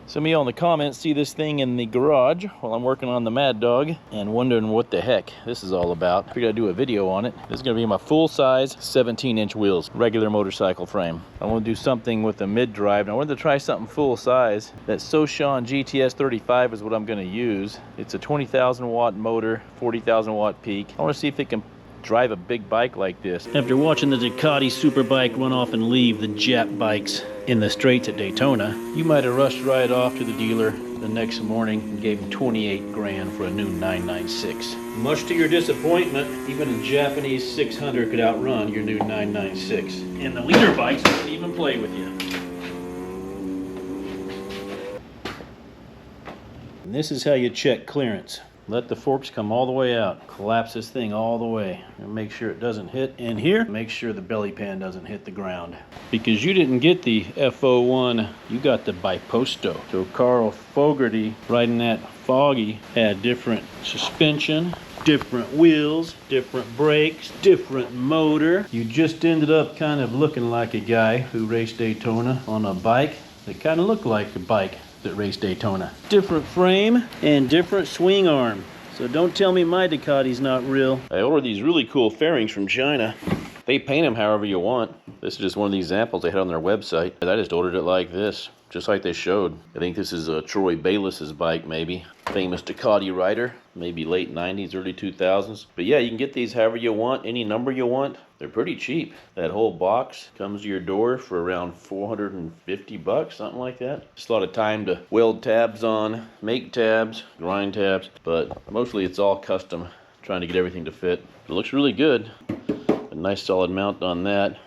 Some of y'all in the comments see this thing in the garage while I'm working on the Mad Dog and wondering what the heck this is all about. I figured I'd do a video on it. This is gonna be my full-size 17-inch wheels, regular motorcycle frame. I want to do something with a mid-drive, and I wanted to try something full-size. That Soshan GTS 35 is what I'm gonna use. It's a 20,000 watt motor, 40,000 watt peak. I want to see if it can drive a big bike like this. After watching the Ducati Superbike run off and leave the Jap bikes in the straights at Daytona, you might have rushed right off to the dealer the next morning and gave him 28 grand for a new 996. Much to your disappointment, even a Japanese 600 could outrun your new 996. And the leader bikes wouldn't even play with you. And this is how you check clearance. Let the forks come all the way out. Collapse this thing all the way. And make sure it doesn't hit in here. Make sure the belly pan doesn't hit the ground. Because you didn't get the F01, you got the Biposto. So Carl Fogarty, riding that Foggy, had different suspension, different wheels, different brakes, different motor. You just ended up kind of looking like a guy who raced Daytona on a bike that kind of looked like a bike that raced Daytona. Different frame and different swing arm. So don't tell me my Ducati's not real. I ordered these really cool fairings from China. They paint them however you want. This is just one of the examples they had on their website. I just ordered it like this, just like they showed. I think this is Troy Bayliss's bike, maybe. Famous Ducati rider, maybe late 90s, early 2000s. But yeah, you can get these however you want, any number you want. They're pretty cheap. That whole box comes to your door for around 450 bucks, something like that. It's a lot of time to weld tabs on, make tabs, grind tabs, but mostly it's all custom, trying to get everything to fit. It looks really good. A nice solid mount on that.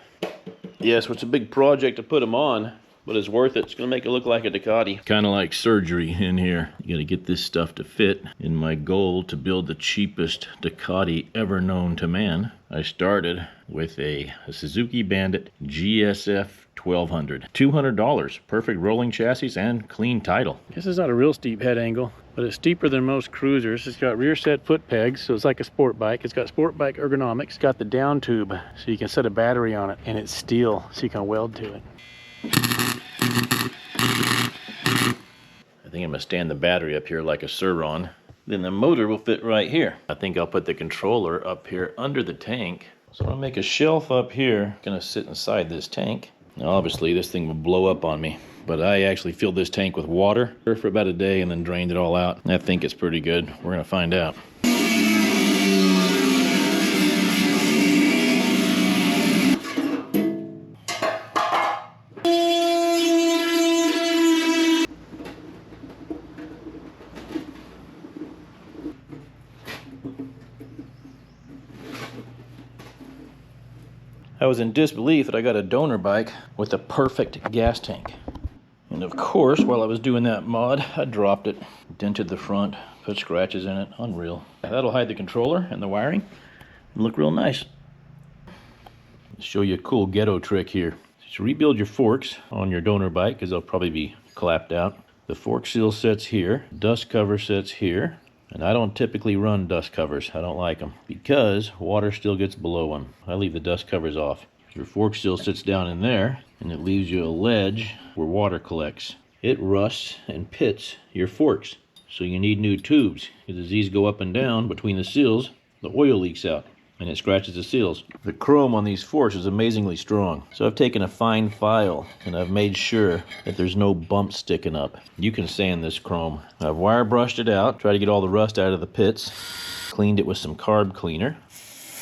Yeah, so it's a big project to put them on, but it's worth it. It's gonna make it look like a Ducati. Kind of like surgery in here. You gotta get this stuff to fit. In my goal to build the cheapest Ducati ever known to man, I started with a Suzuki Bandit GSF 1200. $200, perfect rolling chassis and clean title. This is not a real steep head angle, but it's steeper than most cruisers. It's got rear set foot pegs, so it's like a sport bike. It's got sport bike ergonomics. It's got the down tube, so you can set a battery on it, and it's steel, so you can weld to it. I think I'm gonna stand the battery up here like a Suron. Then the motor will fit right here. I think I'll put the controller up here under the tank. So I'm gonna make a shelf up here, gonna sit inside this tank. Now obviously this thing will blow up on me, but I actually filled this tank with water for about a day and then drained it all out. I think it's pretty good. We're gonna find out. I was in disbelief that I got a donor bike with a perfect gas tank. And of course, while I was doing that mod, I dropped it, dented the front, put scratches in it. Unreal. That'll hide the controller and the wiring and look real nice. Let's show you a cool ghetto trick here. Just rebuild your forks on your donor bike because they'll probably be clapped out. The fork seal sets here, dust cover sets here. And I don't typically run dust covers. I don't like them because water still gets below them. I leave the dust covers off. Your fork still sits down in there and it leaves you a ledge where water collects. It rusts and pits your forks. So you need new tubes because as these go up and down between the seals, the oil leaks out and it scratches the seals. The chrome on these forks is amazingly strong. So I've taken a fine file and I've made sure that there's no bumps sticking up. You can sand this chrome. I've wire brushed it out, try to get all the rust out of the pits, cleaned it with some carb cleaner,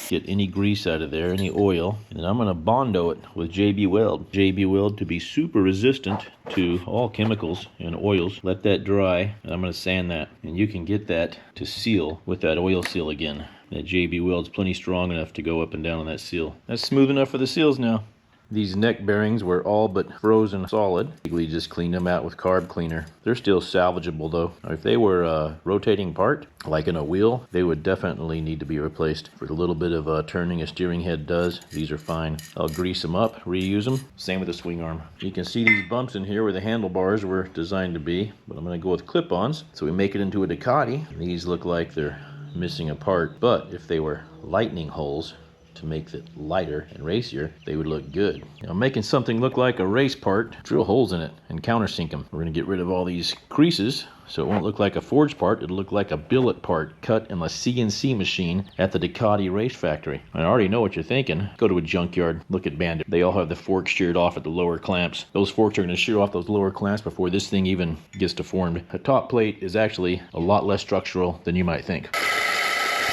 get any grease out of there, any oil, and then I'm gonna Bondo it with JB Weld. JB Weld to be super resistant to all chemicals and oils. Let that dry, and I'm gonna sand that. And you can get that to seal with that oil seal again. That JB Weld's plenty strong enough to go up and down on that seal. That's smooth enough for the seals now. These neck bearings were all but frozen solid. We just cleaned them out with carb cleaner. They're still salvageable though. If they were a rotating part, like in a wheel, they would definitely need to be replaced. For the little bit of turning a steering head does, these are fine. I'll grease them up, reuse them. Same with the swing arm. You can see these bumps in here where the handlebars were designed to be, but I'm gonna go with clip-ons. So we make it into a Ducati. These look like they're missing a part, but if they were lightning holes, to make it lighter and racier, they would look good. Now, making something look like a race part, drill holes in it and countersink them. We're going to get rid of all these creases so it won't look like a forged part. It'll look like a billet part cut in a CNC machine at the Ducati race factory. I already know what you're thinking. Go to a junkyard, look at Bandit. They all have the forks sheared off at the lower clamps. Those forks are going to shear off those lower clamps before this thing even gets deformed. A top plate is actually a lot less structural than you might think.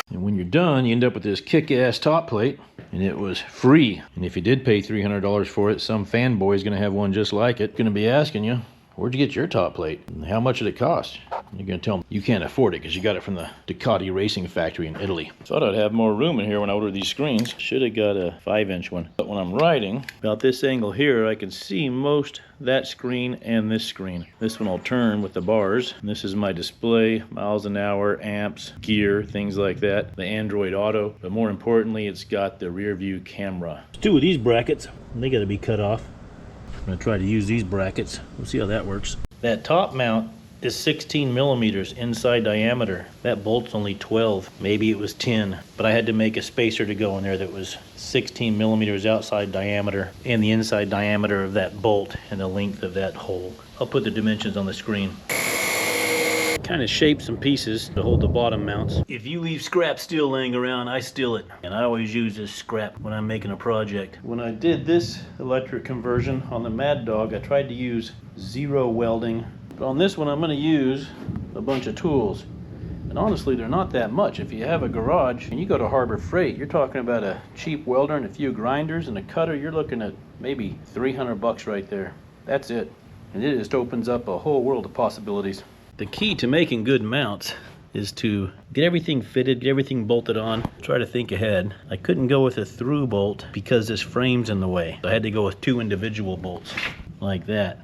And when you're done, you end up with this kick-ass top plate, and it was free. And if you did pay $300 for it, some fanboy is going to have one just like it. Going to be asking you, where'd you get your top plate? And how much did it cost? You're going to tell them you can't afford it because you got it from the Ducati racing factory in Italy. Thought I'd have more room in here when I ordered these screens. Should have got a 5-inch one. But when I'm riding, about this angle here, I can see most that screen and this screen. This one will turn with the bars. And this is my display, miles an hour, amps, gear, things like that. The Android Auto. But more importantly, it's got the rear view camera. Two of these brackets, they got to be cut off. I'm going to try to use these brackets. We'll see how that works. That top mount is 16 millimeters inside diameter. That bolt's only 12. Maybe it was 10, but I had to make a spacer to go in there that was 16 millimeters outside diameter and the inside diameter of that bolt and the length of that hole. I'll put the dimensions on the screen. Kind of shape some pieces to hold the bottom mounts. If you leave scrap steel laying around, I steal it. And I always use this scrap when I'm making a project. When I did this electric conversion on the Mad Dog, I tried to use 0 welding. But on this one, I'm going to use a bunch of tools. And honestly, they're not that much. If you have a garage and you go to Harbor Freight, you're talking about a cheap welder and a few grinders and a cutter. You're looking at maybe $300 right there. That's it. And it just opens up a whole world of possibilities. The key to making good mounts is to get everything fitted, get everything bolted on, try to think ahead. I couldn't go with a through bolt because this frame's in the way. So I had to go with 2 individual bolts like that.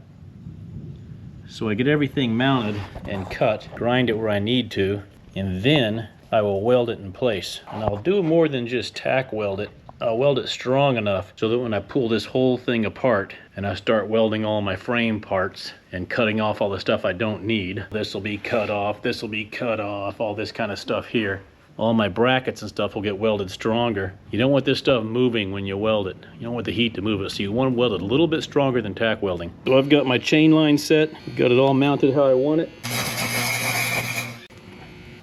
So I get everything mounted and cut, grind it where I need to, and then I will weld it in place. And I'll do more than just tack weld it. I'll weld it strong enough so that when I pull this whole thing apart and I start welding all my frame parts and cutting off all the stuff I don't need, this will be cut off, this will be cut off, all this kind of stuff here. All my brackets and stuff will get welded stronger. You don't want this stuff moving when you weld it. You don't want the heat to move it, so you want to weld it a little bit stronger than tack welding. So I've got my chain line set, got it all mounted how I want it.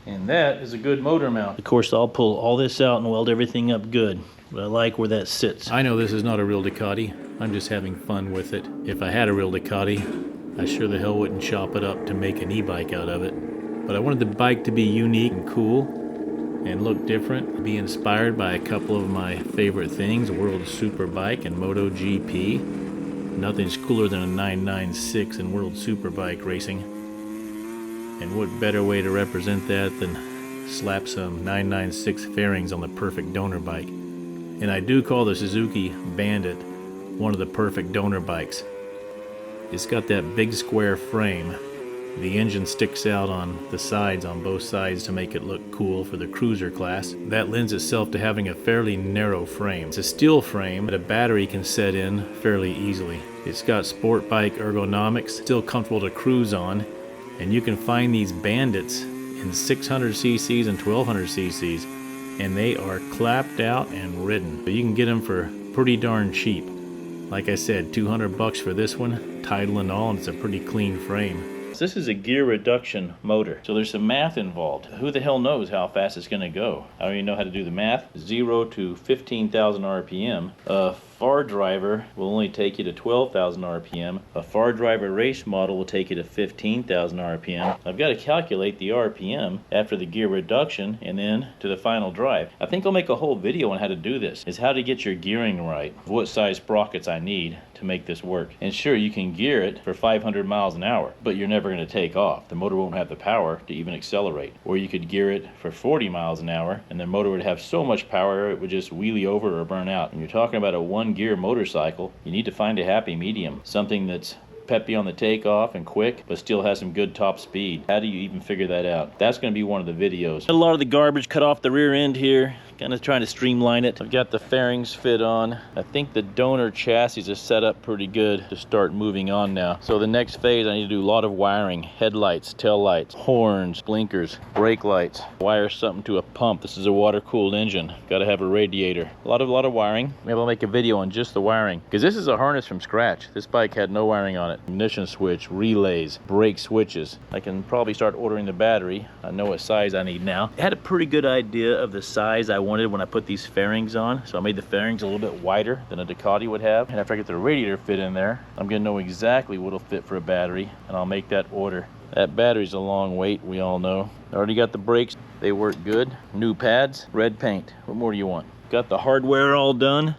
And that is a good motor mount. Of course, I'll pull all this out and weld everything up good. But I like where that sits. I know this is not a real Ducati. I'm just having fun with it. If I had a real Ducati, I sure the hell wouldn't chop it up to make an e-bike out of it. But I wanted the bike to be unique and cool and look different, be inspired by a couple of my favorite things, World Superbike and MotoGP. Nothing's cooler than a 996 in World Superbike racing. And what better way to represent that than slap some 996 Fairings on the perfect donor bike. And I do call the Suzuki Bandit one of the perfect donor bikes. It's got that big square frame. The engine sticks out on the sides, on both sides, to make it look cool for the cruiser class. That lends itself to having a fairly narrow frame. It's a steel frame that a battery can set in fairly easily. It's got sport bike ergonomics, still comfortable to cruise on, and you can find these Bandits in 600 cc's and 1200 cc's, and they are clapped out and ridden. But you can get them for pretty darn cheap. Like I said, $200 for this one, title and all, and it's a pretty clean frame. This is a gear reduction motor, so there's some math involved. Who the hell knows how fast it's going to go? I don't even know how to do the math. 0 to 15,000 RPM. A far driver will only take you to 12,000 RPM. A far driver race model will take you to 15,000 RPM. I've got to calculate the RPM after the gear reduction and then to the final drive. I think I'll make a whole video on how to do this. Is how to get your gearing right. What size sprockets I need to make this work. And sure, you can gear it for 500 miles an hour, but you're never going to take off. The motor won't have the power to even accelerate. Or you could gear it for 40 miles an hour, and the motor would have so much power it would just wheelie over or burn out. When you're talking about a one-gear motorcycle, you need to find a happy medium. Something that's peppy on the takeoff and quick, but still has some good top speed. How do you even figure that out? That's going to be one of the videos. A lot of the garbage cut off the rear end here. kind of trying to streamline it. I've got the fairings fit on. I think the donor chassis is set up pretty good to start moving on now. So the next phase, I need to do a lot of wiring, headlights, tail lights, horns, blinkers, brake lights, wire something to a pump. This is a water-cooled engine. Got to have a radiator. A lot of wiring. Maybe I'll make a video on just the wiring, because this is a harness from scratch. This bike had no wiring on it. Ignition switch, relays, brake switches. I can probably start ordering the battery. I know what size I need now. I had a pretty good idea of the size I wanted when I put these fairings on, so I made the fairings a little bit wider than a Ducati would have. And after I get the radiator fit in there, I'm gonna know exactly what'll fit for a battery, and I'll make that order. That battery's a long wait, we all know. I already got the brakes, they work good. New pads, red paint. What more do you want? Got the hardware all done.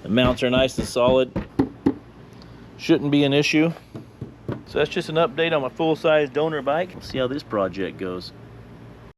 The mounts are nice and solid. Shouldn't be an issue. So that's just an update on my full-size donor bike. We'll see how this project goes.